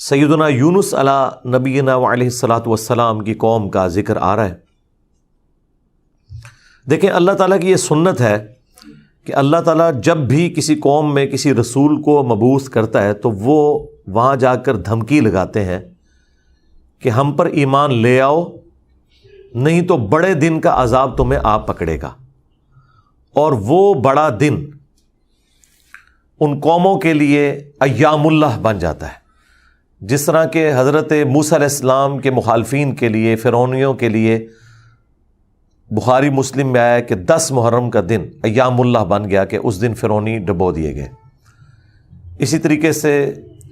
سیدنا یونس علی نبینا علیہ الصلاۃ والسلام کی قوم کا ذکر آ رہا ہے۔ دیکھیں اللہ تعالیٰ کی یہ سنت ہے کہ اللہ تعالیٰ جب بھی کسی قوم میں کسی رسول کو مبعوث کرتا ہے تو وہ وہاں جا کر دھمکی لگاتے ہیں کہ ہم پر ایمان لے آؤ، نہیں تو بڑے دن کا عذاب تمہیں آ پکڑے گا۔ اور وہ بڑا دن ان قوموں کے لیے ایام اللہ بن جاتا ہے، جس طرح کہ حضرت موسیٰ علیہ السلام کے مخالفین کے لیے، فرعونیوں کے لیے بخاری مسلم میں آیا کہ 10 محرم کا دن ایام اللہ بن گیا کہ اس دن فرعونی ڈبو دیے گئے۔ اسی طریقے سے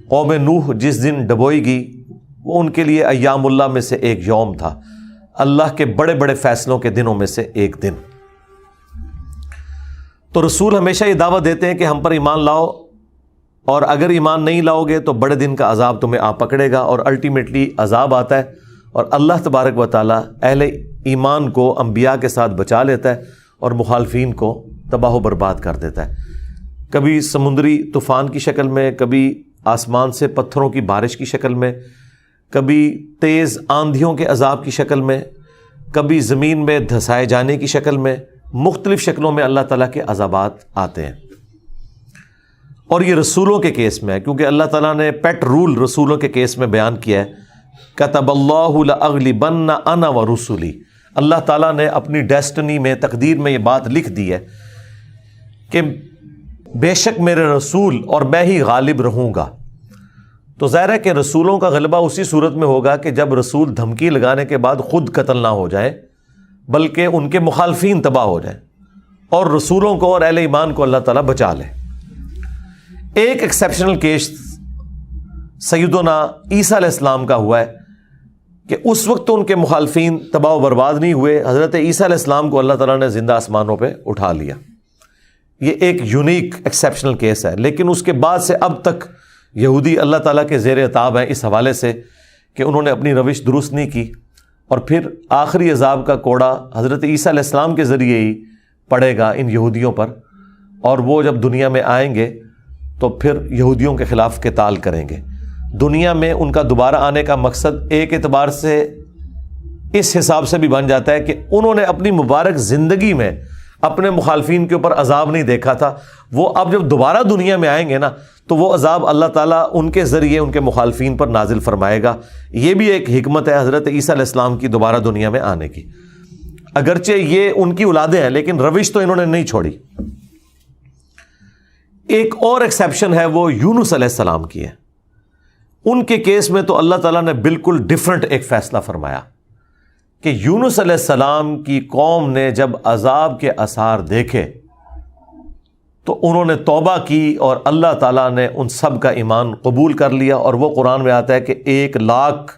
قوم نوح جس دن ڈبوئی گئی وہ ان کے لیے ایام اللہ میں سے ایک یوم تھا، اللہ کے بڑے بڑے فیصلوں کے دنوں میں سے ایک دن۔ تو رسول ہمیشہ یہ دعویٰ دیتے ہیں کہ ہم پر ایمان لاؤ، اور اگر ایمان نہیں لاؤ گے تو بڑے دن کا عذاب تمہیں آ پکڑے گا، اور الٹیمیٹلی عذاب آتا ہے، اور اللہ تبارک و تعالیٰ اہل ایمان کو انبیاء کے ساتھ بچا لیتا ہے اور مخالفین کو تباہ و برباد کر دیتا ہے، کبھی سمندری طوفان کی شکل میں، کبھی آسمان سے پتھروں کی بارش کی شکل میں، کبھی تیز آندھیوں کے عذاب کی شکل میں، کبھی زمین میں دھسائے جانے کی شکل میں، مختلف شکلوں میں اللہ تعالیٰ کے عذابات آتے ہیں۔ اور یہ رسولوں کے کیس میں ہے، کیونکہ اللہ تعالیٰ نے پیٹ رول رسولوں کے کیس میں بیان کیا ہے، کتب اللہ لأغلبن انا ورسلی، اللہ تعالیٰ نے اپنی ڈیسٹنی میں، تقدیر میں یہ بات لکھ دی ہے کہ بے شک میرے رسول اور میں ہی غالب رہوں گا۔ تو ظاہر ہے کہ رسولوں کا غلبہ اسی صورت میں ہوگا کہ جب رسول دھمکی لگانے کے بعد خود قتل نہ ہو جائے، بلکہ ان کے مخالفین تباہ ہو جائیں اور رسولوں کو اور اہل ایمان کو اللہ تعالیٰ بچا لے۔ ایک ایکسیپشنل کیس سیدنا عیسیٰ علیہ السلام کا ہوا ہے کہ اس وقت تو ان کے مخالفین تباہ و برباد نہیں ہوئے، حضرت عیسیٰ علیہ السلام کو اللہ تعالیٰ نے زندہ آسمانوں پہ اٹھا لیا۔ یہ ایک یونیک ایکسیپشنل کیس ہے، لیکن اس کے بعد سے اب تک یہودی اللہ تعالیٰ کے زیر عتاب ہیں اس حوالے سے کہ انہوں نے اپنی روش درست نہیں کی، اور پھر آخری عذاب کا کوڑا حضرت عیسیٰ علیہ السلام کے ذریعے ہی پڑے گا ان یہودیوں پر، اور وہ جب دنیا میں آئیں گے تو پھر یہودیوں کے خلاف قتال کریں گے۔ دنیا میں ان کا دوبارہ آنے کا مقصد ایک اعتبار سے اس حساب سے بھی بن جاتا ہے کہ انہوں نے اپنی مبارک زندگی میں اپنے مخالفین کے اوپر عذاب نہیں دیکھا تھا، وہ اب جب دوبارہ دنیا میں آئیں گے نا تو وہ عذاب اللہ تعالیٰ ان کے ذریعے ان کے مخالفین پر نازل فرمائے گا۔ یہ بھی ایک حکمت ہے حضرت عیسیٰ علیہ السلام کی دوبارہ دنیا میں آنے کی، اگرچہ یہ ان کی اولادیں ہیں لیکن روش تو انہوں نے نہیں چھوڑی۔ ایک اور ایکسیپشن ہے وہ یونس علیہ السلام کی ہے۔ ان کے کیس میں تو اللہ تعالیٰ نے بالکل ڈیفرنٹ ایک فیصلہ فرمایا کہ یونس علیہ السلام کی قوم نے جب عذاب کے آثار دیکھے تو انہوں نے توبہ کی، اور اللہ تعالیٰ نے ان سب کا ایمان قبول کر لیا، اور وہ قرآن میں آتا ہے کہ 1,00,000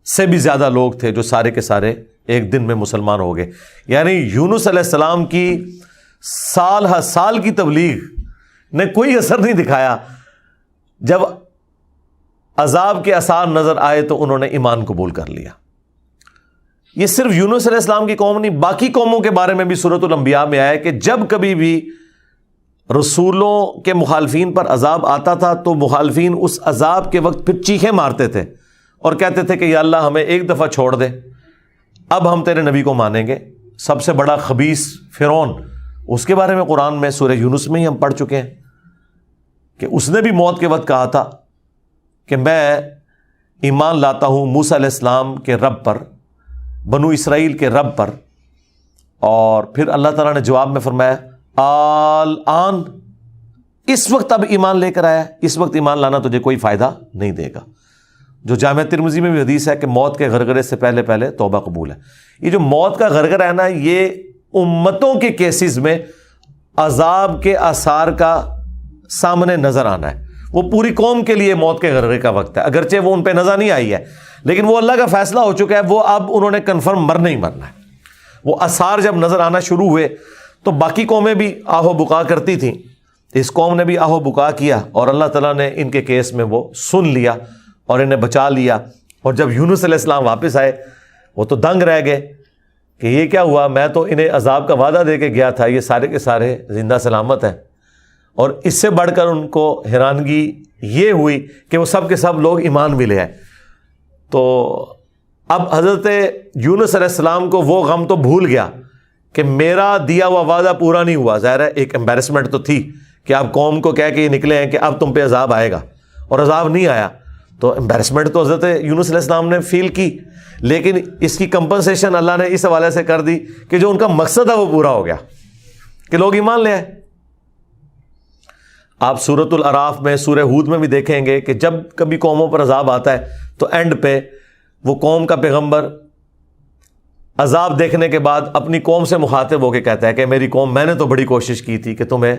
سے بھی زیادہ لوگ تھے جو سارے کے سارے ایک دن میں مسلمان ہو گئے۔ یعنی یونس علیہ السلام کی سال ہر سال کی تبلیغ نے کوئی اثر نہیں دکھایا، جب عذاب کے آثار نظر آئے تو انہوں نے ایمان قبول کر لیا۔ یہ صرف یونس علیہ السلام کی قوم نہیں، باقی قوموں کے بارے میں بھی سورۃ الانبیاء میں آیا کہ جب کبھی بھی رسولوں کے مخالفین پر عذاب آتا تھا تو مخالفین اس عذاب کے وقت پھر چیخیں مارتے تھے اور کہتے تھے کہ یا اللہ ہمیں ایک دفعہ چھوڑ دے، اب ہم تیرے نبی کو مانیں گے۔ سب سے بڑا خبیث فرعون، اس کے بارے میں قرآن میں سورہ یونس میں ہی ہم پڑھ چکے ہیں کہ اس نے بھی موت کے وقت کہا تھا کہ میں ایمان لاتا ہوں موسیٰ علیہ السلام کے رب پر، بنو اسرائیل کے رب پر، اور پھر اللہ تعالیٰ نے جواب میں فرمایا آن، اس وقت اب ایمان لے کر آیا، اس وقت ایمان لانا تجھے کوئی فائدہ نہیں دے گا۔ جو جامعہ ترمذی میں بھی حدیث ہے کہ موت کے غرغرے سے پہلے پہلے توبہ قبول ہے۔ یہ جو موت کا غرغرہ ہے نا، یہ امتوں کے کیسز میں عذاب کے آثار کا سامنے نظر آنا ہے۔ وہ پوری قوم کے لیے موت کے غرغرے کا وقت ہے، اگرچہ وہ ان پہ نظر نہیں آئی ہے، لیکن وہ اللہ کا فیصلہ ہو چکا ہے، وہ اب انہوں نے کنفرم مرنا ہی مرنا ہے۔ وہ آثار جب نظر آنا شروع ہوئے تو باقی قومیں بھی آہو بکا کرتی تھیں، اس قوم نے بھی آہو بکا کیا، اور اللہ تعالیٰ نے ان کے کیس میں وہ سن لیا اور انہیں بچا لیا۔ اور جب یونس علیہ السلام واپس آئے وہ تو دنگ رہ گئے کہ یہ کیا ہوا، میں تو انہیں عذاب کا وعدہ دے کے گیا تھا، یہ سارے کے سارے زندہ سلامت ہیں۔ اور اس سے بڑھ کر ان کو حیرانگی یہ ہوئی کہ وہ سب کے سب لوگ ایمان بھی لے آئے. تو اب حضرت یونس علیہ السلام کو وہ غم تو بھول گیا کہ میرا دیا ہوا وعدہ پورا نہیں ہوا. ظاہر ہے ایک امبیرسمنٹ تو تھی کہ آپ قوم کو کہہ کے یہ نکلے ہیں کہ اب تم پہ عذاب آئے گا, اور عذاب نہیں آیا. تو امبیرسمنٹ تو حضرت یونس علیہ السلام نے فیل کی, لیکن اس کی کمپنسیشن اللہ نے اس حوالے سے کر دی کہ جو ان کا مقصد ہے وہ پورا ہو گیا کہ لوگ ایمان لے آئے. آپ سورۃ الاعراف میں, سورہ ہود میں بھی دیکھیں گے کہ جب کبھی قوموں پر عذاب آتا ہے تو اینڈ پہ وہ قوم کا پیغمبر عذاب دیکھنے کے بعد اپنی قوم سے مخاطب ہو کے کہتا ہے کہ میری قوم, میں نے تو بڑی کوشش کی تھی کہ تمہیں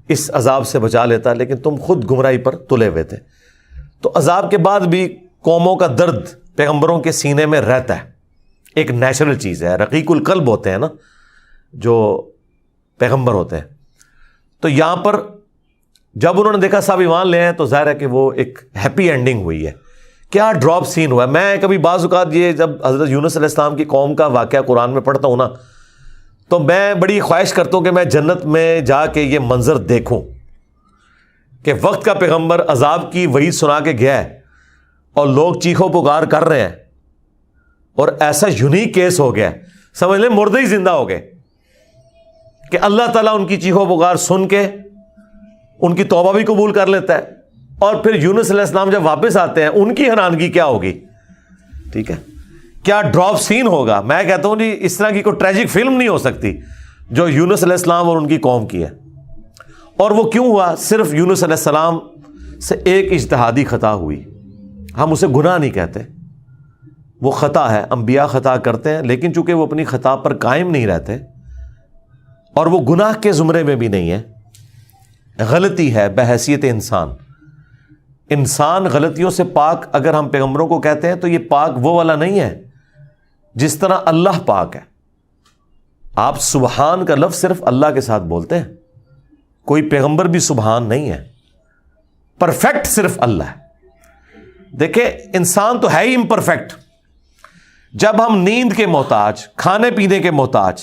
اس عذاب سے بچا لیتا, لیکن تم خود گمراہی پر تلے ہوئے تھے. تو عذاب کے بعد بھی قوموں کا درد پیغمبروں کے سینے میں رہتا ہے, ایک نیچرل چیز ہے. رقیق القلب ہوتے ہیں نا جو پیغمبر ہوتے ہیں. تو یہاں پر جب انہوں نے دیکھا سب ایمان لے ہیں تو ظاہر ہے کہ وہ ایک ہیپی اینڈنگ ہوئی ہے. کیا ڈراپ سین ہوا ہے. میں کبھی بعض اوقات یہ جب حضرت یونس علیہ السلام کی قوم کا واقعہ قرآن میں پڑھتا ہوں نا, تو میں بڑی خواہش کرتا ہوں کہ میں جنت میں جا کے یہ منظر دیکھوں کہ وقت کا پیغمبر عذاب کی وعید سنا کے گیا ہے اور لوگ چیخو پکار کر رہے ہیں, اور ایسا یونیک کیس ہو گیا ہے, سمجھ لیں مردے ہی زندہ ہو گئے, کہ اللہ تعالیٰ ان کی چیخو پکار سن کے ان کی توبہ بھی قبول کر لیتا ہے. اور پھر یونس علیہ السلام جب واپس آتے ہیں ان کی حیرانگی کیا ہوگی. ٹھیک ہے, کیا ڈراپ سین ہوگا. میں کہتا ہوں جی اس طرح کی کوئی ٹریجک فلم نہیں ہو سکتی جو یونس علیہ السلام اور ان کی قوم کی ہے. اور وہ کیوں ہوا؟ صرف یونس علیہ السلام سے ایک اجتہادی خطا ہوئی. ہم اسے گناہ نہیں کہتے, وہ خطا ہے. انبیاء خطا کرتے ہیں, لیکن چونکہ وہ اپنی خطا پر قائم نہیں رہتے اور وہ گناہ کے زمرے میں بھی نہیں ہے, غلطی ہے بحیثیت انسان. انسان غلطیوں سے پاک اگر ہم پیغمبروں کو کہتے ہیں تو یہ پاک وہ والا نہیں ہے جس طرح اللہ پاک ہے. آپ سبحان کا لفظ صرف اللہ کے ساتھ بولتے ہیں, کوئی پیغمبر بھی سبحان نہیں ہے. پرفیکٹ صرف اللہ ہے. دیکھیں انسان تو ہے ہی امپرفیکٹ. جب ہم نیند کے محتاج, کھانے پینے کے محتاج,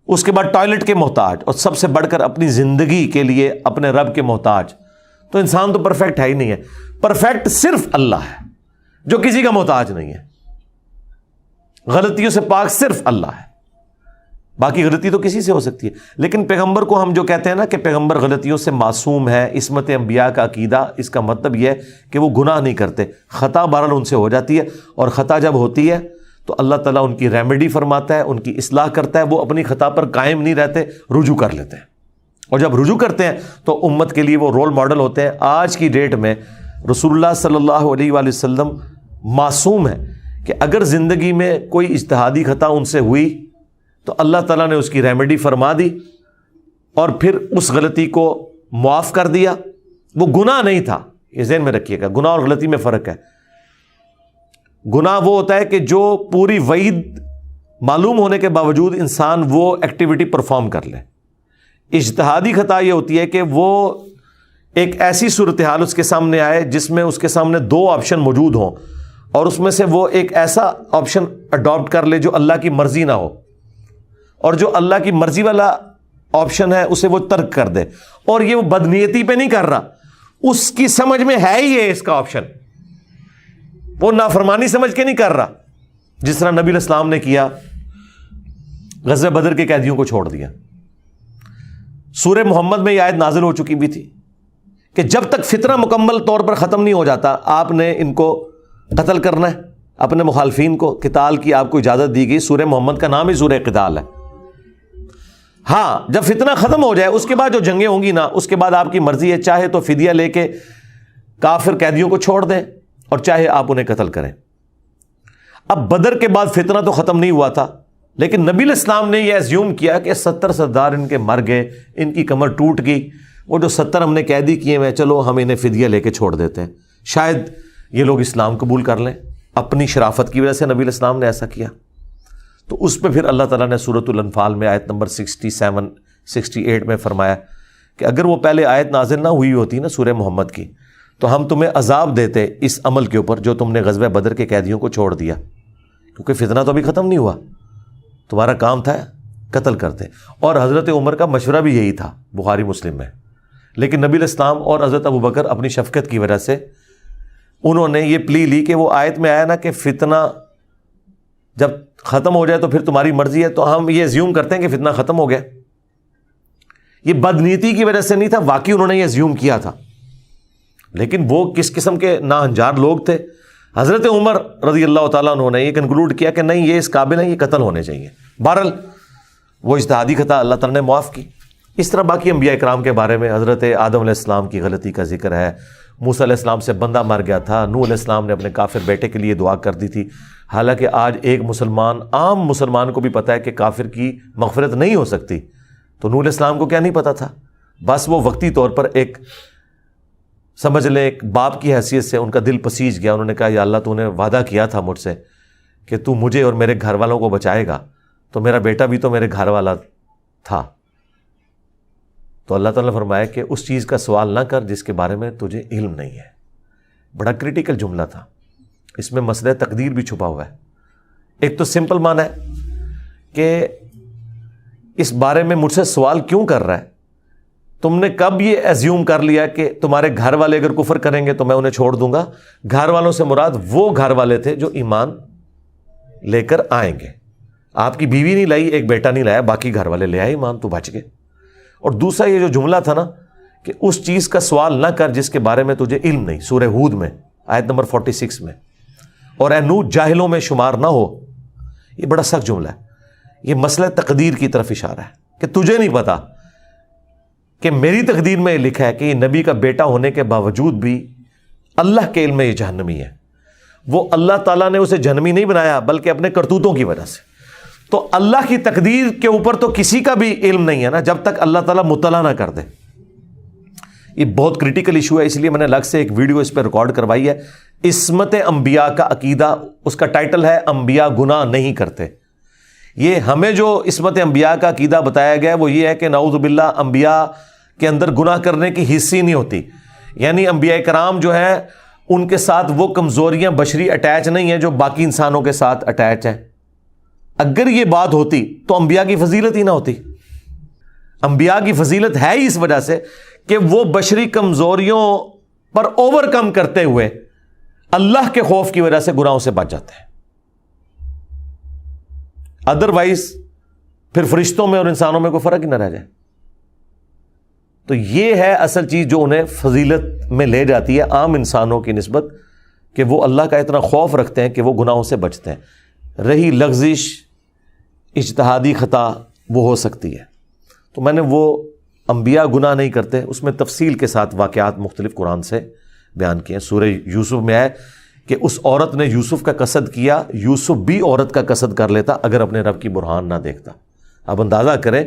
اس کے بعد ٹوائلٹ کے محتاج, اور سب سے بڑھ کر اپنی زندگی کے لیے اپنے رب کے محتاج, تو انسان تو پرفیکٹ ہے ہی نہیں ہے. پرفیکٹ صرف اللہ ہے جو کسی کا محتاج نہیں ہے. غلطیوں سے پاک صرف اللہ ہے, باقی غلطی تو کسی سے ہو سکتی ہے. لیکن پیغمبر کو ہم جو کہتے ہیں نا کہ پیغمبر غلطیوں سے معصوم ہے, عصمت انبیاء کا عقیدہ, اس کا مطلب یہ ہے کہ وہ گناہ نہیں کرتے. خطا بہرحال ان سے ہو جاتی ہے, اور خطا جب ہوتی ہے تو اللہ تعالیٰ ان کی ریمیڈی فرماتا ہے, ان کی اصلاح کرتا ہے. وہ اپنی خطا پر قائم نہیں رہتے, رجوع کر لیتے ہیں, اور جب رجوع کرتے ہیں تو امت کے لیے وہ رول ماڈل ہوتے ہیں. آج کی ڈیٹ میں رسول اللہ صلی اللہ علیہ وآلہ وسلم معصوم ہے کہ اگر زندگی میں کوئی اجتہادی خطا ان سے ہوئی تو اللہ تعالیٰ نے اس کی ریمیڈی فرما دی اور پھر اس غلطی کو معاف کر دیا. وہ گناہ نہیں تھا, یہ ذہن میں رکھیے گا. گناہ اور غلطی میں فرق ہے. گناہ وہ ہوتا ہے کہ جو پوری وعید معلوم ہونے کے باوجود انسان وہ ایکٹیویٹی پرفارم کر لے. اجتہادی خطا یہ ہوتی ہے کہ وہ ایک ایسی صورتحال اس کے سامنے آئے جس میں اس کے سامنے دو آپشن موجود ہوں, اور اس میں سے وہ ایک ایسا آپشن اڈاپٹ کر لے جو اللہ کی مرضی نہ ہو, اور جو اللہ کی مرضی والا آپشن ہے اسے وہ ترک کر دے. اور یہ وہ بدنیتی پہ نہیں کر رہا, اس کی سمجھ میں ہے ہی ہے اس کا آپشن, وہ نافرمانی سمجھ کے نہیں کر رہا. جس طرح نبی علیہ السلام نے کیا, غزوہ بدر کے قیدیوں کو چھوڑ دیا. سورہ محمد میں یہ آیت نازل ہو چکی بھی تھی کہ جب تک فتنہ مکمل طور پر ختم نہیں ہو جاتا آپ نے ان کو قتل کرنا ہے, اپنے مخالفین کو. قتال کی آپ کو اجازت دی گئی. سورہ محمد کا نام ہی سورہ قتال ہے. ہاں جب فتنہ ختم ہو جائے اس کے بعد جو جنگیں ہوں گی نا, اس کے بعد آپ کی مرضی ہے, چاہے تو فدیہ لے کے کافر قیدیوں کو چھوڑ دیں اور چاہے آپ انہیں قتل کریں. اب بدر کے بعد فتنہ تو ختم نہیں ہوا تھا, لیکن نبی علیہ السلام نے یہ ایزیوم کیا کہ 70 سردار ان کے مر گئے, ان کی کمر ٹوٹ گئی, وہ جو 70 ہم نے قیدی کیے ہوئے, چلو ہم انہیں فدیہ لے کے چھوڑ دیتے ہیں, شاید یہ لوگ اسلام قبول کر لیں. اپنی شرافت کی وجہ سے نبی علیہ السلام نے ایسا کیا. تو اس پہ پھر اللہ تعالیٰ نے سورۃ الانفال میں آیت نمبر 67 68 میں فرمایا کہ اگر وہ پہلے آیت نازل نہ ہوئی ہوتی نا سورہ محمد کی, تو ہم تمہیں عذاب دیتے اس عمل کے اوپر جو تم نے غزوہ بدر کے قیدیوں کو چھوڑ دیا, کیونکہ فتنہ تو ابھی ختم نہیں ہوا, تمہارا کام تھا قتل کرتے. اور حضرت عمر کا مشورہ بھی یہی تھا, بخاری مسلم میں, لیکن نبی علیہ السلام اور حضرت ابوبکر اپنی شفقت کی وجہ سے انہوں نے یہ پلی لی کہ وہ آیت میں آیا نا کہ فتنہ جب ختم ہو جائے تو پھر تمہاری مرضی ہے، تو ہم یہ زیوم کرتے ہیں کہ فتنہ ختم ہو گیا. یہ بدنیتی کی وجہ سے نہیں تھا، واقعی انہوں نے یہ زیوم کیا تھا. لیکن وہ کس قسم کے ناہنجار لوگ تھے. حضرت عمر رضی اللہ تعالیٰ عنہ نے یہ کنکلوڈ کیا کہ نہیں، یہ اس قابل ہیں، یہ قتل ہونے چاہیے. بہرحال وہ اجتہادی خطا اللہ تعالیٰ نے معاف کی. اس طرح باقی انبیاء کرام کے بارے میں حضرت آدم علیہ السلام کی غلطی کا ذکر ہے. موسیٰ علیہ السلام سے بندہ مر گیا تھا، نوح علیہ السلام نے اپنے کافر بیٹے کے لیے دعا کر دی تھی. حالانکہ آج ایک مسلمان، عام مسلمان کو بھی پتہ ہے کہ کافر کی مغفرت نہیں ہو سکتی. تو نوح علیہ السلام کو کیا نہیں پتا تھا؟ بس وہ وقتی طور پر ایک سمجھ لیں ایک باپ کی حیثیت سے ان کا دل پسیج گیا. انہوں نے کہا یا اللہ تو نے وعدہ کیا تھا مجھ سے کہ تو مجھے اور میرے گھر والوں کو بچائے گا، تو میرا بیٹا بھی تو میرے گھر والا تھا. تو اللہ تعالیٰ نے فرمایا کہ اس چیز کا سوال نہ کر جس کے بارے میں تجھے علم نہیں ہے. بڑا کرٹیکل جملہ تھا، اس میں مسئلہ تقدیر بھی چھپا ہوا ہے. ایک تو سمپل معنی ہے کہ اس بارے میں مجھ سے سوال کیوں کر رہا ہے؟ تم نے کب یہ ایزیوم کر لیا کہ تمہارے گھر والے اگر کفر کریں گے تو میں انہیں چھوڑ دوں گا؟ گھر والوں سے مراد وہ گھر والے تھے جو ایمان لے کر آئیں گے. آپ کی بیوی نہیں لائی، ایک بیٹا نہیں لایا، باقی گھر والے لے آئے ایمان، تو بچ گئے. اور دوسرا یہ جو جملہ تھا نا کہ اس چیز کا سوال نہ کر جس کے بارے میں تجھے علم نہیں، سورہ ہود میں آیت نمبر 46 میں، اور اے نوح جاہلوں میں شمار نہ ہو. یہ بڑا سخت جملہ ہے. یہ مسئلہ تقدیر کی طرف اشارہ ہے کہ تجھے نہیں پتا کہ میری تقدیر میں یہ لکھا ہے کہ یہ نبی کا بیٹا ہونے کے باوجود بھی اللہ کے علم میں یہ جہنمی ہے. وہ اللہ تعالیٰ نے اسے جہنمی نہیں بنایا بلکہ اپنے کرتوتوں کی وجہ سے. تو اللہ کی تقدیر کے اوپر تو کسی کا بھی علم نہیں ہے نا جب تک اللہ تعالیٰ مطلع نہ کر دے. یہ بہت کریٹیکل ایشو ہے، اس لیے میں نے الگ سے ایک ویڈیو اس پہ ریکارڈ کروائی ہے. عصمت انبیاء کا عقیدہ، اس کا ٹائٹل ہے انبیاء گناہ نہیں کرتے. یہ ہمیں جو عصمت انبیاء کا عقیدہ بتایا گیا ہے وہ یہ ہے کہ نعوذ باللہ انبیاء کے اندر گناہ کرنے کی حص ہی نہیں ہوتی. یعنی انبیاء کرام جو ہے ان کے ساتھ وہ کمزوریاں بشری اٹیچ نہیں ہیں جو باقی انسانوں کے ساتھ اٹیچ ہیں. اگر یہ بات ہوتی تو انبیاء کی فضیلت ہی نہ ہوتی. انبیاء کی فضیلت ہے ہی اس وجہ سے کہ وہ بشری کمزوریوں پر اوور کم کرتے ہوئے اللہ کے خوف کی وجہ سے گناہوں سے بچ جاتے ہیں. ادروائز پھر فرشتوں میں اور انسانوں میں کوئی فرق ہی نہ رہ جائے. تو یہ ہے اصل چیز جو انہیں فضیلت میں لے جاتی ہے عام انسانوں کی نسبت، کہ وہ اللہ کا اتنا خوف رکھتے ہیں کہ وہ گناہوں سے بچتے ہیں. رہی لغزش اجتہادی خطا وہ ہو سکتی ہے. تو میں نے وہ انبیاء گناہ نہیں کرتے اس میں تفصیل کے ساتھ واقعات مختلف قرآن سے بیان کیے ہیں. سورہ یوسف میں ہے کہ اس عورت نے یوسف کا قصد کیا، یوسف بھی عورت کا قصد کر لیتا اگر اپنے رب کی برہان نہ دیکھتا. اب اندازہ کریں،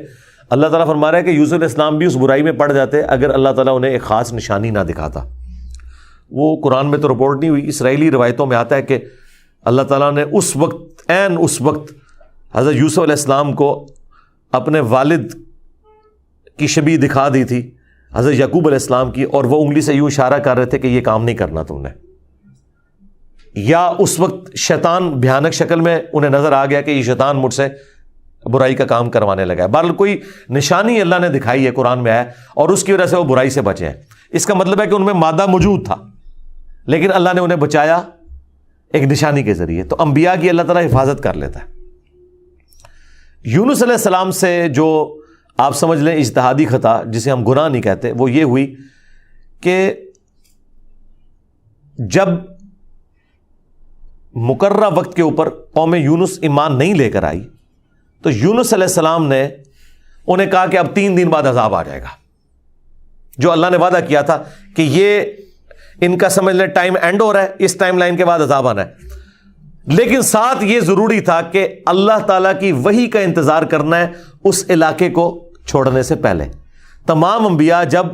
اللہ تعالیٰ فرما رہا ہے کہ یوسف علیہ السلام بھی اس برائی میں پڑ جاتے اگر اللہ تعالیٰ انہیں ایک خاص نشانی نہ دکھاتا. وہ قرآن میں تو رپورٹ نہیں ہوئی، اسرائیلی روایتوں میں آتا ہے کہ اللہ تعالیٰ نے اس وقت حضرت یوسف علیہ السلام کو اپنے والد کی شبیہ دکھا دی تھی، حضرت یعقوب علیہ السلام کی، اور وہ انگلی سے یوں اشارہ کر رہے تھے کہ یہ کام نہیں کرنا تم نے. یا اس وقت شیطان بھیانک شکل میں انہیں نظر آ گیا کہ یہ شیطان مجھ سے برائی کا کام کروانے لگا ہے. بہرحال کوئی نشانی اللہ نے دکھائی ہے، قرآن میں ہے، اور اس کی وجہ سے وہ برائی سے بچے ہیں. اس کا مطلب ہے کہ ان میں مادہ موجود تھا لیکن اللہ نے انہیں بچایا ایک نشانی کے ذریعے. تو انبیاء کی اللہ تعالیٰ حفاظت کر لیتا ہے. یونس علیہ السلام سے جو آپ سمجھ لیں اجتہادی خطا جسے ہم گناہ نہیں کہتے وہ یہ ہوئی کہ جب مقررہ وقت کے اوپر قوم یونس ایمان نہیں لے کر آئی تو یونس علیہ السلام نے انہیں کہا کہ اب 3 دن بعد عذاب آ جائے گا. جو اللہ نے وعدہ کیا تھا کہ یہ ان کا سمجھ لیں ٹائم اینڈ ہو رہا ہے، اس ٹائم لائن کے بعد عذاب آنا ہے. لیکن ساتھ یہ ضروری تھا کہ اللہ تعالیٰ کی وحی کا انتظار کرنا ہے اس علاقے کو چھوڑنے سے پہلے. تمام انبیاء جب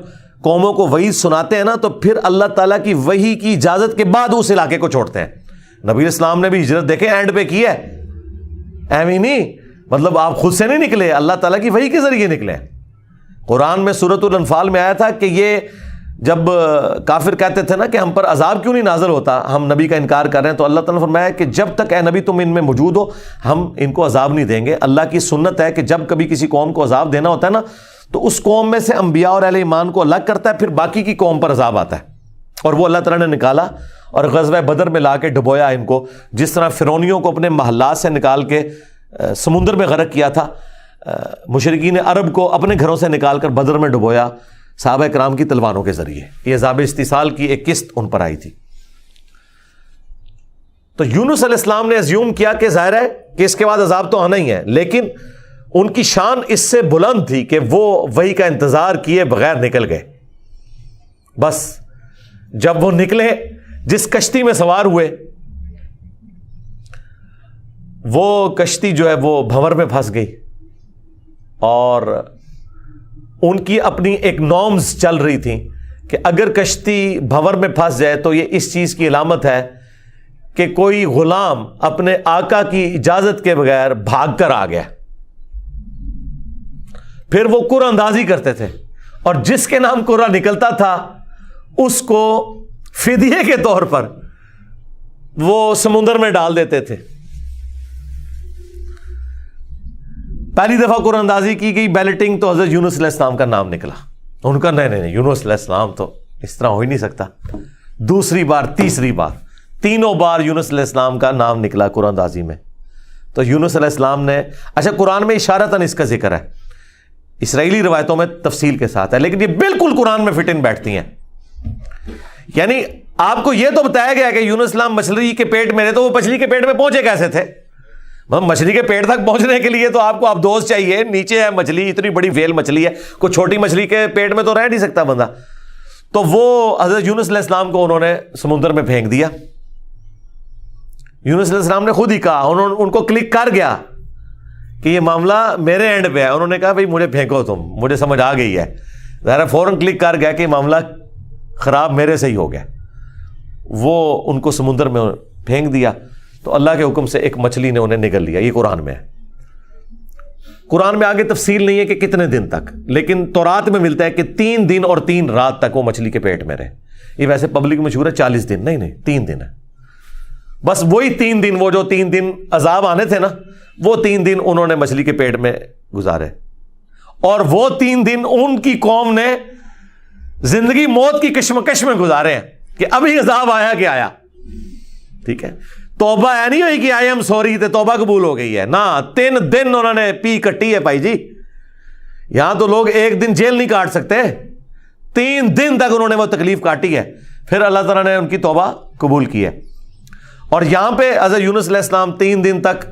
قوموں کو وحی سناتے ہیں نا تو پھر اللہ تعالیٰ کی وحی کی اجازت کے بعد اس علاقے کو چھوڑتے ہیں. نبی اسلام نے بھی ہجرت دیکھیں اینڈ پہ کی ہے، ایویں نہیں، مطلب آپ خود سے نہیں نکلے، اللہ تعالیٰ کی وحی کے ذریعے نکلے. قرآن میں سورۃ الانفال میں آیا تھا کہ یہ جب کافر کہتے تھے نا کہ ہم پر عذاب کیوں نہیں نازل ہوتا، ہم نبی کا انکار کر رہے ہیں، تو اللہ تعالیٰ نے فرمایا کہ جب تک اے نبی تم ان میں موجود ہو ہم ان کو عذاب نہیں دیں گے. اللہ کی سنت ہے کہ جب کبھی کسی قوم کو عذاب دینا ہوتا ہے نا تو اس قوم میں سے انبیاء اور اہل ایمان کو الگ کرتا ہے، پھر باقی کی قوم پر عذاب آتا ہے، اور وہ اللہ تعالیٰ نے نکالا اور غزوہ بدر میں لا کے ڈبویا ان کو، جس طرح فرعونیوں کو اپنے محلات سے نکال کے سمندر میں غرق کیا تھا، مشرکین عرب کو اپنے گھروں سے نکال کر بدر میں ڈبویا صحابہ کرام کی تلواروں کے ذریعے۔ یہ عذاب استیصال کی ایک قسط ان پر آئی تھی۔ تو یونس علیہ السلام نے ازیوم کیا کہ ظاہر ہے کہ اس کے بعد عذاب تو آنا ہی ہے، لیکن ان کی شان اس سے بلند تھی کہ وہ وحی کا انتظار کیے بغیر نکل گئے۔ بس جب وہ نکلے، جس کشتی میں سوار ہوئے، وہ کشتی جو ہے وہ بھنور میں پھنس گئی، اور ان کی اپنی ایک نارمز چل رہی تھیں کہ اگر کشتی بھنور میں پھنس جائے تو یہ اس چیز کی علامت ہے کہ کوئی غلام اپنے آقا کی اجازت کے بغیر بھاگ کر آ گیا۔ پھر وہ قرعہ اندازی کرتے تھے، اور جس کے نام قرعہ نکلتا تھا اس کو فدیے کے طور پر وہ سمندر میں ڈال دیتے تھے۔ پہلی دفعہ قرعہ اندازی کی گئی، بیلٹنگ، تو حضرت یونس علیہ السلام کا نام نکلا۔ ان کا نہیں، یونس علیہ السلام تو اس طرح ہو ہی نہیں سکتا۔ دوسری بار، تیسری بار، تینوں بار یونس علیہ السلام کا نام نکلا قرعہ اندازی میں۔ تو یونس علیہ السلام نے، اچھا قرآن میں اشارتاً اس کا ذکر ہے، اسرائیلی روایتوں میں تفصیل کے ساتھ ہے، لیکن یہ بالکل قرآن میں فٹ ان بیٹھتی ہیں۔ یعنی آپ کو یہ تو بتایا گیا کہ یونس السلام مچھلی کے پیٹ میں رہے، تو وہ مچھلی کے پیٹ میں پہنچے کیسے تھے؟ مچھلی کے پیٹ تک پہنچنے کے لیے تو آپ کو دوست چاہیے، نیچے ہے مچھلی، اتنی بڑی ویل مچھلی ہے، کوئی چھوٹی مچھلی کے پیٹ میں تو رہ نہیں سکتا بندہ۔ تو وہ حضرت یونس علیہ السلام کو انہوں نے سمندر میں پھینک دیا۔ یونس علیہ السلام نے خود ہی کہا، ان کو کلک کر گیا کہ یہ معاملہ میرے اینڈ پہ ہے۔ انہوں نے کہا بھائی مجھے پھینکو، تم، مجھے سمجھ آ گئی ہے۔ ظاہر فوراً کلک کر گیا کہ معاملہ خراب میرے سے ہی ہو گیا۔ وہ ان کو سمندر میں پھینک دیا، تو اللہ کے حکم سے ایک مچھلی نے انہیں نگل لیا۔ یہ قرآن میں ہے۔ قرآن میں آگے تفصیل نہیں ہے کہ کتنے دن تک، لیکن تورات میں ملتا ہے کہ 3 دن اور 3 رات تک وہ مچھلی کے پیٹ میں رہے۔ یہ ویسے پبلک مشہور ہے 40 دن، نہیں 3 دن ہے۔ بس وہی 3 دن، وہ جو 3 دن عذاب آنے تھے نا، وہ 3 دن انہوں نے مچھلی کے پیٹ میں گزارے، اور وہ 3 دن ان کی قوم نے زندگی موت کی کشمکش میں گزارے ہیں کہ ابھی عذاب آیا کہ آیا۔ ٹھیک ہے، توبہ ہے نہیں ہوئی کہ آئی ایم سوری تے توبہ قبول ہو گئی ہے، نہ 3 دن انہوں نے پی کٹی ہے بھائی جی۔ یہاں تو لوگ 1 دن جیل نہیں کاٹ سکتے، 3 دن تک انہوں نے وہ تکلیف کاٹی ہے، پھر اللہ تعالیٰ نے ان کی توبہ قبول کی ہے۔ اور یہاں پہ حضرت یونس علیہ السلام 3 دن تک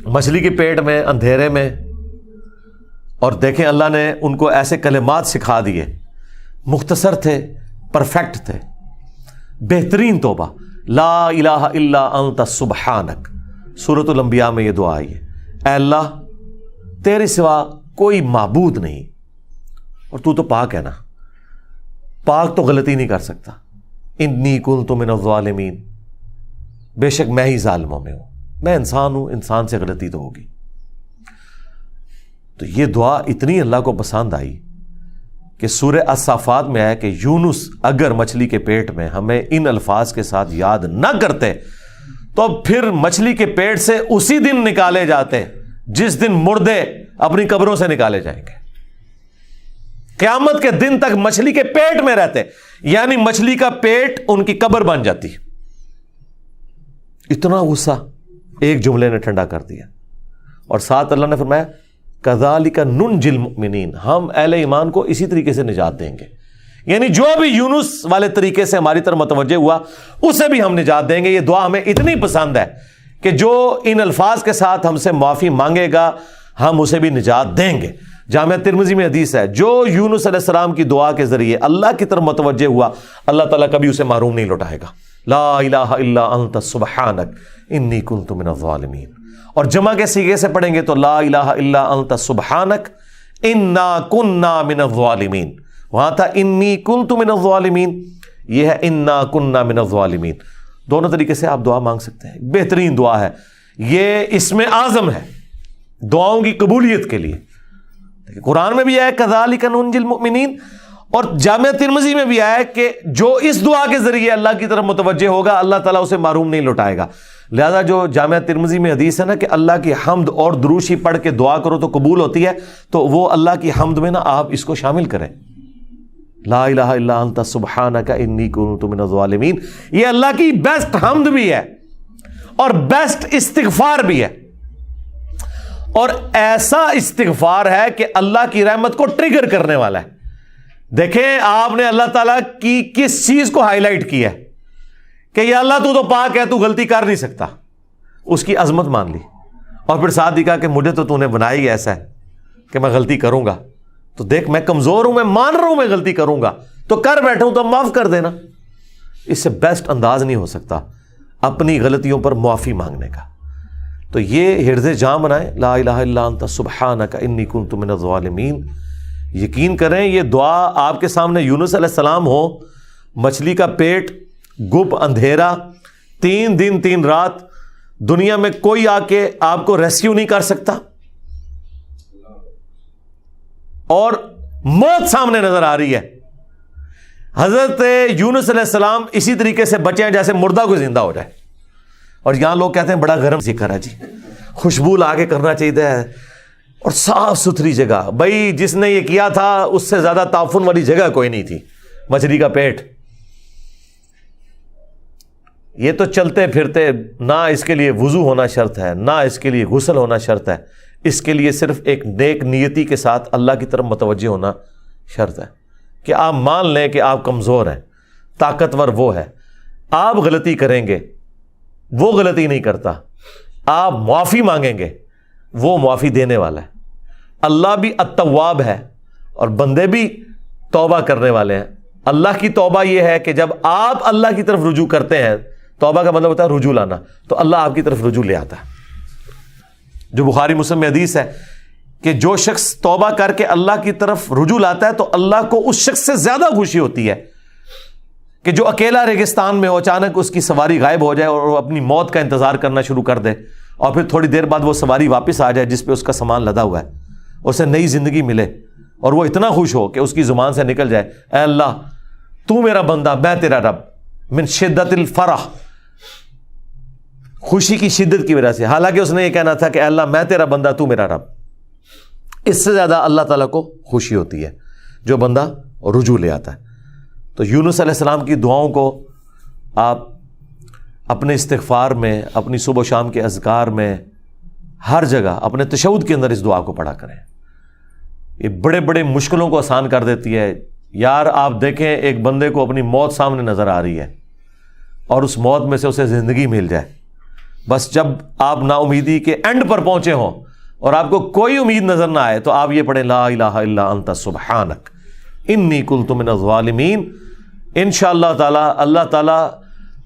مچھلی کے پیٹ میں، اندھیرے میں، اور دیکھیں اللہ نے ان کو ایسے کلمات سکھا دیے، مختصر تھے، پرفیکٹ تھے، بہترین توبہ، لا الہ الا انت سبحانک۔ سورۃ الانبیاء میں یہ دعا آئی ہے، اے اللہ تیرے سوا کوئی معبود نہیں، اور تو پاک ہے نا، پاک تو غلطی نہیں کر سکتا۔ انی کنت من الظالمین، بے شک میں ہی ظالموں میں ہوں، میں انسان ہوں، انسان سے غلطی تو ہوگی۔ تو یہ دعا اتنی اللہ کو پسند آئی کہ سورہ الصافات میں ہے کہ یونس اگر مچھلی کے پیٹ میں ہمیں ان الفاظ کے ساتھ یاد نہ کرتے تو پھر مچھلی کے پیٹ سے اسی دن نکالے جاتے جس دن مردے اپنی قبروں سے نکالے جائیں گے۔ قیامت کے دن تک مچھلی کے پیٹ میں رہتے، یعنی مچھلی کا پیٹ ان کی قبر بن جاتی۔ اتنا غصہ ایک جملے نے ٹھنڈا کر دیا، اور ساتھ اللہ نے فرمایا کذالک ننجی المؤمنین، ہم اہل ایمان کو اسی طریقے سے نجات دیں گے۔ یعنی جو بھی یونس والے طریقے سے ہماری طرف متوجہ ہوا اسے بھی ہم نجات دیں گے۔ یہ دعا ہمیں اتنی پسند ہے کہ جو ان الفاظ کے ساتھ ہم سے معافی مانگے گا ہم اسے بھی نجات دیں گے۔ جامعہ ترمذی میں حدیث ہے، جو یونس علیہ السلام کی دعا کے ذریعے اللہ کی طرف متوجہ ہوا اللہ تعالیٰ کبھی اسے محروم نہیں لوٹائے گا۔ لا الہ الا انت سبحانک انی کنت من الظالمین۔ اور جمع کے صیغے سے پڑھیں گے تو لا الہ الا انت سبحانک انا کننا من الظالمین۔ وہاں تھا انی کنت من الظالمین، یہ ہے انا کننا من الظالمین۔ دونوں طریقے سے آپ دعا مانگ سکتے ہیں، بہترین دعا ہے یہ، اس میں اعظم ہے دعاؤں کی قبولیت کے لیے۔ قرآن میں بھی آیا کذالک ننجی المؤمنین، اور جامعہ ترمذی میں بھی آیا کہ جو اس دعا کے ذریعے اللہ کی طرف متوجہ ہوگا اللہ تعالیٰ اسے محروم نہیں لوٹائے گا۔ لہذا جو جامعہ ترمذی میں حدیث ہے نا کہ اللہ کی حمد اور دروشی پڑھ کے دعا کرو تو قبول ہوتی ہے، تو وہ اللہ کی حمد میں نا آپ اس کو شامل کریں، لا الہ الا انت سبحانک انی کنت من الظالمین۔ یہ اللہ کی بیسٹ حمد بھی ہے اور بیسٹ استغفار بھی ہے، اور ایسا استغفار ہے کہ اللہ کی رحمت کو ٹریگر کرنے والا ہے۔ دیکھیں آپ نے اللہ تعالیٰ کی کس چیز کو ہائی لائٹ کی ہے کہ یا اللہ تو پاک ہے، تو غلطی کر نہیں سکتا، اس کی عظمت مان لی، اور پھر ساتھ ہی کہا کہ مجھے تو نے بنایا ہی ایسا ہے کہ میں غلطی کروں گا، تو دیکھ میں کمزور ہوں، میں مان رہا ہوں میں غلطی کروں گا، تو کر بیٹھا ہوں تو معاف کر دینا۔ اس سے بیسٹ انداز نہیں ہو سکتا اپنی غلطیوں پر معافی مانگنے کا۔ تو یہ حرز جاں بنائیں، لا الہ الا انت سبحانک انی کنت من الظالمین۔ یقین کریں یہ دعا آپ کے سامنے یونس علیہ السلام ہو، مچھلی کا پیٹ، گپ اندھیرا، 3 دن 3 رات، دنیا میں کوئی آ کے آپ کو ریسکیو نہیں کر سکتا، اور موت سامنے نظر آ رہی ہے۔ حضرت یونس علیہ السلام اسی طریقے سے بچے ہیں جیسے مردہ کو زندہ ہو جائے، اور یہاں لوگ کہتے ہیں بڑا گرم ذکر ہے جی، خوشبو لا کے کرنا چاہیے اور صاف ستھری جگہ۔ بھائی جس نے یہ کیا تھا اس سے زیادہ تعفن والی جگہ کوئی نہیں تھی، مچھلی کا پیٹ۔ یہ تو چلتے پھرتے، نہ اس کے لیے وضو ہونا شرط ہے، نہ اس کے لیے غسل ہونا شرط ہے، اس کے لیے صرف ایک نیک نیتی کے ساتھ اللہ کی طرف متوجہ ہونا شرط ہے کہ آپ مان لیں کہ آپ کمزور ہیں، طاقتور وہ ہے، آپ غلطی کریں گے وہ غلطی نہیں کرتا، آپ معافی مانگیں گے وہ معافی دینے والا ہے۔ اللہ بھی التواب ہے اور بندے بھی توبہ کرنے والے ہیں۔ اللہ کی توبہ یہ ہے کہ جب آپ اللہ کی طرف رجوع کرتے ہیں، توبہ کا مطلب ہوتا ہے رجوع لانا، تو اللہ آپ کی طرف رجوع لے آتا ہے۔ جو بخاری مسلم میں حدیث ہے کہ جو شخص توبہ کر کے اللہ کی طرف رجوع لاتا ہے تو اللہ کو اس شخص سے زیادہ خوشی ہوتی ہے کہ جو اکیلا ریگستان میں ہو، اچانک اس کی سواری غائب ہو جائے اور وہ اپنی موت کا انتظار کرنا شروع کر دے، اور پھر تھوڑی دیر بعد وہ سواری واپس آ جائے جس پہ اس کا سامان لدا ہوا ہے، اسے نئی زندگی ملے، اور وہ اتنا خوش ہو کہ اس کی زبان سے نکل جائے، اے اللہ تو میرا بندہ میں تیرا رب، من شدت الفرح، خوشی کی شدت کی وجہ سے، حالانکہ اس نے یہ کہنا تھا کہ اے اللہ میں تیرا بندہ تو میرا رب۔ اس سے زیادہ اللہ تعالیٰ کو خوشی ہوتی ہے جو بندہ رجوع لے آتا ہے۔ تو یونس علیہ السلام کی دعاؤں کو آپ اپنے استغفار میں، اپنی صبح و شام کے اذکار میں، ہر جگہ اپنے تشہد کے اندر اس دعا کو پڑھا کریں۔ یہ بڑے بڑے مشکلوں کو آسان کر دیتی ہے۔ یار آپ دیکھیں ایک بندے کو اپنی موت سامنے نظر آ رہی ہے اور اس موت میں سے اسے زندگی مل جائے، بس جب آپ نا امیدی کے اینڈ پر پہنچے ہوں اور آپ کو کوئی امید نظر نہ آئے تو آپ یہ پڑھیں، لا الہ الا انت سبحانک انی کنت من الظالمین۔ انشاءاللہ تعالی اللہ تعالیٰ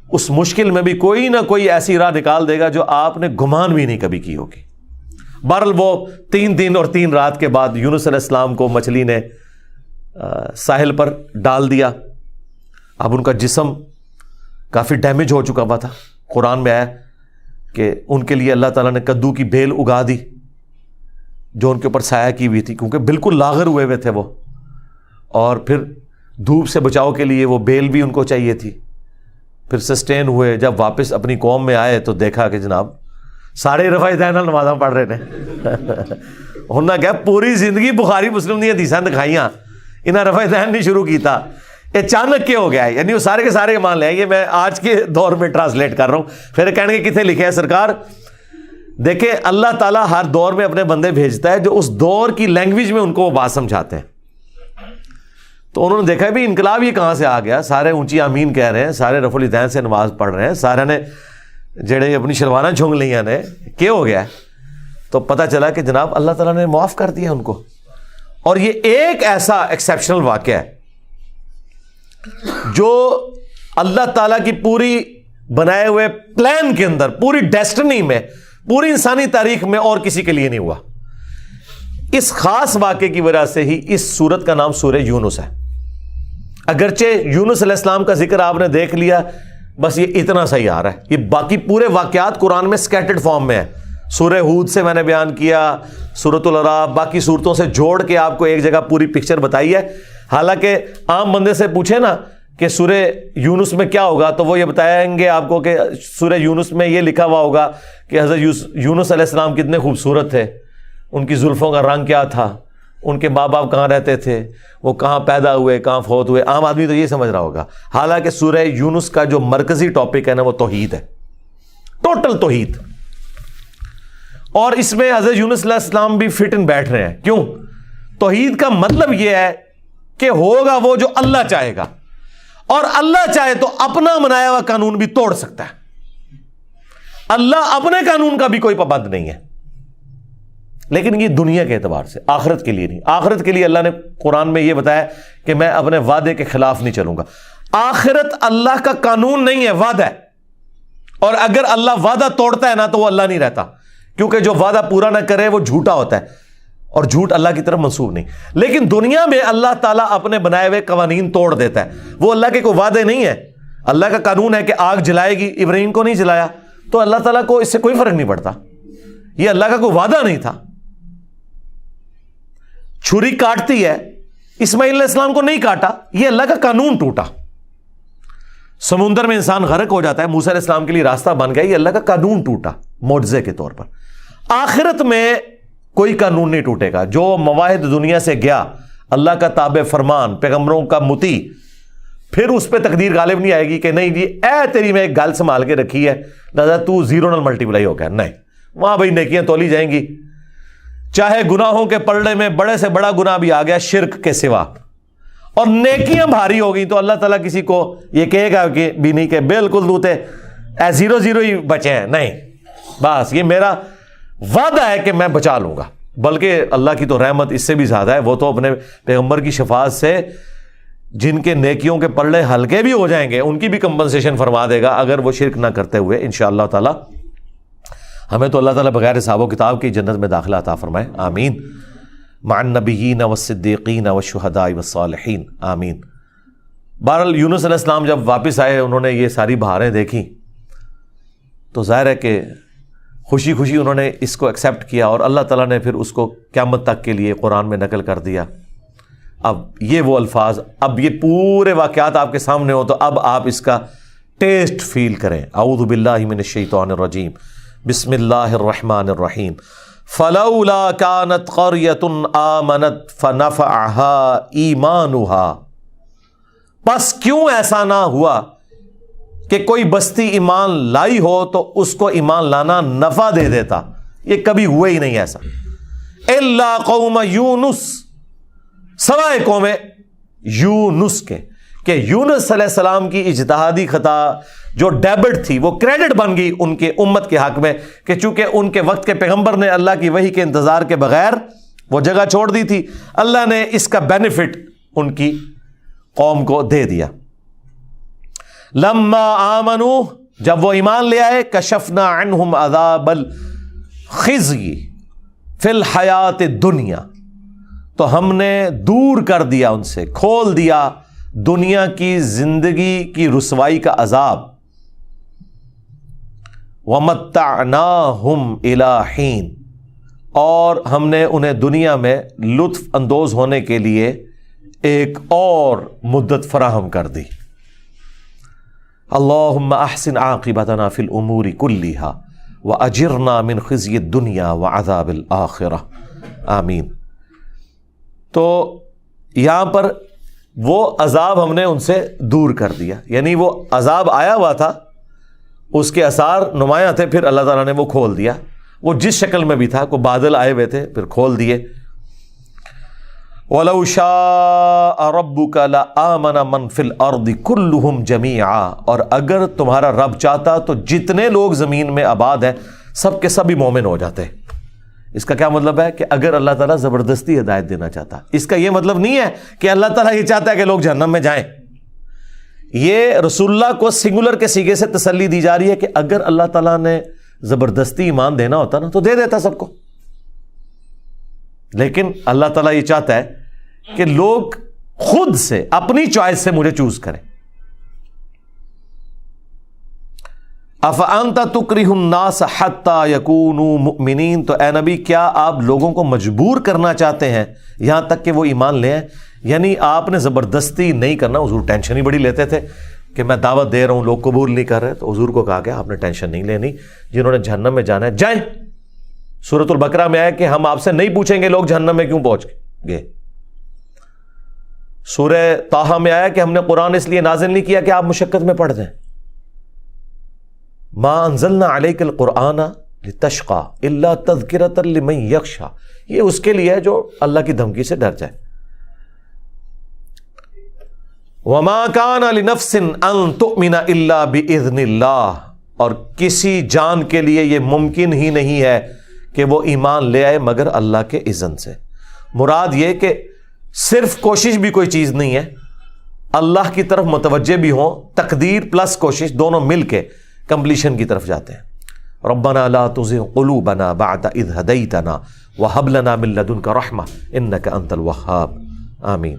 اس مشکل میں بھی کوئی نہ کوئی ایسی راہ نکال دے گا جو آپ نے گمان بھی نہیں کبھی کی ہوگی۔ بہرحال وہ 3 دن اور 3 رات کے بعد یونس علیہ السلام کو مچھلی نے ساحل پر ڈال دیا۔ اب ان کا جسم کافی ڈیمیج ہو چکا ہوا تھا۔ قرآن میں آیا کہ ان کے لیے اللہ تعالیٰ نے کدو کی بیل اگا دی جو ان کے اوپر سایہ کی ہوئی تھی، کیونکہ بالکل لاغر ہوئے تھے وہ، اور پھر دھوپ سے بچاؤ کے لیے وہ بیل بھی ان کو چاہیے تھی۔ پھر سسٹین ہوئے، جب واپس اپنی قوم میں آئے تو دیکھا کہ جناب سارے رفع دین نمازاں پڑھ رہے ہیں۔ انہوں نے کہا پوری زندگی بخاری مسلم دی حدیثاں دکھائیاں، انہیں رفع دین نہیں شروع کیتا، اچانک کیا ہو گیا ہے؟ یعنی وہ سارے کے سارے مان لیں۔ یہ میں آج کے دور میں ٹرانسلیٹ کر رہا ہوں، پھر کہنے کے کتنے لکھے ہیں سرکار؟ دیکھیں اللہ تعالیٰ ہر دور میں اپنے بندے بھیجتا ہے جو اس دور کی لینگویج میں ان کو وہ بات سمجھاتے ہیں۔ تو انہوں نے دیکھا بھی انقلاب یہ کہاں سے آ گیا، سارے اونچی آمین کہہ رہے ہیں، سارے رفع الیدین سے نماز پڑھ رہے ہیں، سارے نے جڑے اپنی شلواریں جھونگ لیاں نے، کیا ہو گیا ہے؟ تو پتہ چلا کہ جناب اللہ تعالیٰ نے معاف کر دیا ان کو۔ اور یہ ایک ایسا ایکسیپشنل واقعہ ہے جو اللہ تعالیٰ کی پوری بنائے ہوئے پلان کے اندر، پوری ڈیسٹنی میں، پوری انسانی تاریخ میں اور کسی کے لیے نہیں ہوا۔ اس خاص واقعے کی وجہ سے ہی اس سورت کا نام سورہ یونس ہے۔ اگرچہ یونس علیہ السلام کا ذکر آپ نے دیکھ لیا، بس یہ اتنا سا ہی آ رہا ہے، یہ باقی پورے واقعات قرآن میں سکیٹرڈ فارم میں ہے۔ سورہ ہود سے میں نے بیان کیا، سورۃ الاعراف، باقی صورتوں سے جوڑ کے آپ کو ایک جگہ پوری پکچر بتائی ہے۔ حالانکہ عام بندے سے پوچھے نا کہ سورہ یونس میں کیا ہوگا تو وہ یہ بتائیں گے آپ کو کہ سورہ یونس میں یہ لکھا ہوا ہوگا کہ حضرت یونس علیہ السلام کتنے خوبصورت تھے، ان کی زلفوں کا رنگ کیا تھا، ان کے ماں باپ کہاں رہتے تھے، وہ کہاں پیدا ہوئے، کہاں فوت ہوئے. عام آدمی تو یہ سمجھ رہا ہوگا، حالانکہ سورہ یونس کا جو مرکزی ٹاپک ہے نا وہ توحید ہے، ٹوٹل توحید. اور اس میں حضرت یونس علیہ السلام بھی فٹ ان بیٹھ رہے ہیں. کیوں؟ توحید کا مطلب یہ ہے کہ ہوگا وہ جو اللہ چاہے گا، اور اللہ چاہے تو اپنا بنایا ہوا قانون بھی توڑ سکتا ہے. اللہ اپنے قانون کا بھی کوئی پابند نہیں ہے، لیکن یہ دنیا کے اعتبار سے، آخرت کے لیے نہیں. آخرت کے لیے اللہ نے قرآن میں یہ بتایا کہ میں اپنے وعدے کے خلاف نہیں چلوں گا. آخرت اللہ کا قانون نہیں ہے، وعدہ ہے. اور اگر اللہ وعدہ توڑتا ہے نا تو وہ اللہ نہیں رہتا، کیونکہ جو وعدہ پورا نہ کرے وہ جھوٹا ہوتا ہے، اور جھوٹ اللہ کی طرف منسوب نہیں. لیکن دنیا میں اللہ تعالیٰ اپنے بنائے ہوئے قوانین توڑ دیتا ہے. وہ اللہ کے کوئی وعدے نہیں ہے. اللہ کا قانون ہے کہ آگ جلائے گی، ابراہیم کو نہیں جلایا تو اللہ تعالیٰ کو اس سے کوئی فرق نہیں پڑتا. یہ اللہ کا کوئی وعدہ نہیں تھا. چھری کاٹتی ہے، اسماعیل علیہ السلام کو نہیں کاٹا، یہ اللہ کا قانون ٹوٹا. سمندر میں انسان غرق ہو جاتا ہے، موسیٰ علیہ السلام کے لیے راستہ بن گیا، یہ اللہ کا قانون ٹوٹا معجزے کے طور پر. آخرت میں کوئی قانون نہیں ٹوٹے گا. جو مواہد دنیا سے گیا، اللہ کا تابع فرمان، پیغمبروں کا مطیع، پھر اس پہ تقدیر غالب نہیں آئے گی کہ نہیں جی اے تیری میں ایک گل سنبھال کے رکھی ہے لہذا تو زیرو نل ملٹیپلائی ہو گیا. نہیں، وہاں بھائی نیکیاں تولی جائیں گی، چاہے گناہوں کے پلڑے میں بڑے سے بڑا گناہ بھی آ گیا شرک کے سوا، اور نیکیاں بھاری ہو گئی تو اللہ تعالیٰ کسی کو یہ کہے گا کہ بھی نہیں کہ بالکل دوتے اے زیرو زیرو ہی بچے ہیں. نہیں، بس یہ میرا وعدہ ہے کہ میں بچا لوں گا. بلکہ اللہ کی تو رحمت اس سے بھی زیادہ ہے. وہ تو اپنے پیغمبر کی شفاعت سے جن کے نیکیوں کے پلڑے ہلکے بھی ہو جائیں گے ان کی بھی کمپنسیشن فرما دے گا اگر وہ شرک نہ کرتے ہوئے. انشاءاللہ تعالی ہمیں تو اللہ تعالیٰ بغیر حساب و کتاب کی جنت میں داخلہ عطا فرمائے. آمین. مع النبیین والصدیقین والشہداء والصالحین. آمین. بہرحال یونس علیہ السلام جب واپس آئے، انہوں نے یہ ساری بہاریں دیکھی تو ظاہر ہے کہ خوشی خوشی انہوں نے اس کو ایکسیپٹ کیا، اور اللہ تعالیٰ نے پھر اس کو قیامت تک کے لیے قرآن میں نقل کر دیا. اب یہ وہ الفاظ، اب یہ پورے واقعات آپ کے سامنے ہو تو اب آپ اس کا ٹیسٹ فیل کریں. اعوذ باللہ من الشیطان الرجیم، بسم اللہ الرحمن الرحیم. فلولا كانت قرية آمنت فنفعها ایمانها، پس کیوں ایسا نہ ہوا کہ کوئی بستی ایمان لائی ہو تو اس کو ایمان لانا نفع دے دیتا. یہ کبھی ہوا ہی نہیں ایسا. الا قوم یونس، سوائے قوم یونس کے، کہ یونس علیہ السلام کی اجتہادی خطا جو ڈیبٹ تھی وہ کریڈٹ بن گئی ان کے امت کے حق میں، کہ چونکہ ان کے وقت کے پیغمبر نے اللہ کی وحی کے انتظار کے بغیر وہ جگہ چھوڑ دی تھی، اللہ نے اس کا بینیفٹ ان کی قوم کو دے دیا. لما آمنوا، جب وہ ایمان لے آئے، کشفنا عنہم عذاب الخزی فی الحیات الدنیا، تو ہم نے دور کر دیا ان سے، کھول دیا دنیا کی زندگی کی رسوائی کا عذاب. وَمَتَّعْنَاهُمْ إِلَىٰ حِينٍ، اور ہم نے انہیں دنیا میں لطف اندوز ہونے کے لیے ایک اور مدت فراہم کر دی. اللہم احسن عاقبتنا فی الامور کلیہا واجرنا من خزی الدنیا وعذاب الآخرہ. آمین. تو یہاں پر وہ عذاب ہم نے ان سے دور کر دیا، یعنی وہ عذاب آیا ہوا تھا، اس کے آثار نمایاں تھے، پھر اللہ تعالیٰ نے وہ کھول دیا. وہ جس شکل میں بھی تھا، کوئی بادل آئے ہوئے تھے پھر کھول دیے. وَلَوْ شَاءَ رَبُّكَ لَآمَنَ مَنْ فِي الْأَرْضِ كُلُّهُمْ جَمِيعًا، اور اگر تمہارا رب چاہتا تو جتنے لوگ زمین میں آباد ہیں سب کے سب ہی مومن ہو جاتے. اس کا کیا مطلب ہے کہ اگر اللہ تعالیٰ زبردستی ہدایت دینا چاہتا، اس کا یہ مطلب نہیں ہے کہ اللہ تعالیٰ یہ چاہتا ہے کہ لوگ جہنم میں جائیں. یہ رسول اللہ کو سنگولر کے سیغے سے تسلی دی جا رہی ہے کہ اگر اللہ تعالیٰ نے زبردستی ایمان دینا ہوتا نا تو دے دیتا سب کو، لیکن اللہ تعالیٰ یہ چاہتا ہے کہ لوگ خود سے اپنی چوائس سے مجھے چوز کریں. افانت تکرہ الناس حتی یکونوا مؤمنین، تو اے نبی کیا آپ لوگوں کو مجبور کرنا چاہتے ہیں یہاں تک کہ وہ ایمان لیں؟ یعنی آپ نے زبردستی نہیں کرنا. حضور ٹینشن ہی بڑی لیتے تھے کہ میں دعوت دے رہا ہوں لوگ قبول نہیں کر رہے, تو حضور کو کہا کہ آپ نے ٹینشن نہیں لینی, جنہوں نے جہنم میں جانا ہے جائیں. سورۃ البقرہ میں آیا کہ ہم آپ سے نہیں پوچھیں گے لوگ جہنم میں کیوں پہنچ گئے. سورہ طٰہٰ میں آیا کہ ہم نے قرآن اس لیے نازل نہیں کیا کہ آپ مشقت میں پڑ جائیں. ما انزلنا علیک القرآن لتشقى الا تذکرۃ لمن یخشی, یہ اس کے لیے ہے جو اللہ کی دھمکی سے ڈر جائے. وما كان لنفس ان تؤمن الا باذن اللہ, اور کسی جان کے لیے یہ ممکن ہی نہیں ہے کہ وہ ایمان لے آئے مگر اللہ کے اذن سے. مراد یہ کہ صرف کوشش بھی کوئی چیز نہیں ہے, اللہ کی طرف متوجہ بھی ہوں, تقدیر پلس کوشش دونوں مل کے کمپلیشن کی طرف جاتے ہیں. ربنا لا تزغ قلوبنا بعد اذ ہدیتنا وہب لنا من لدنک رحمہ انک انت الوہاب آمین.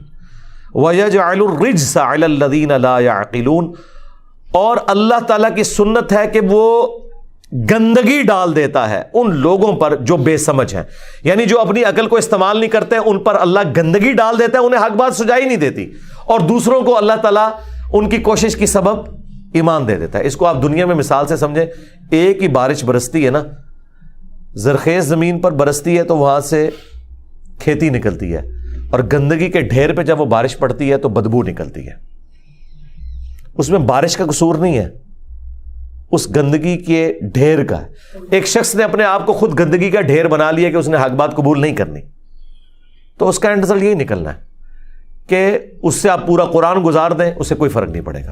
وَيَجْعَلُ الرِّجْسَ عَلَى الَّذِينَ لَا يَعْقِلُونَ, اور اللہ تعالیٰ کی سنت ہے کہ وہ گندگی ڈال دیتا ہے ان لوگوں پر جو بے سمجھ ہیں, یعنی جو اپنی عقل کو استعمال نہیں کرتے ان پر اللہ گندگی ڈال دیتا ہے, انہیں حق بات سجائی نہیں دیتی, اور دوسروں کو اللہ تعالیٰ ان کی کوشش کی سبب ایمان دے دیتا ہے. اس کو آپ دنیا میں مثال سے سمجھیں, ایک ہی بارش برستی ہے نا, زرخیز زمین پر برستی ہے تو وہاں سے کھیتی نکلتی ہے, اور گندگی کے ڈھیر پہ جب وہ بارش پڑتی ہے تو بدبو نکلتی ہے. اس میں بارش کا قصور نہیں ہے, اس گندگی کے ڈھیر کا ہے. ایک شخص نے اپنے آپ کو خود گندگی کا ڈھیر بنا لیا کہ اس نے حق بات قبول نہیں کرنی, تو اس کا اینڈ رزلٹ یہی نکلنا ہے کہ اس سے آپ پورا قرآن گزار دیں, اس سے کوئی فرق نہیں پڑے گا.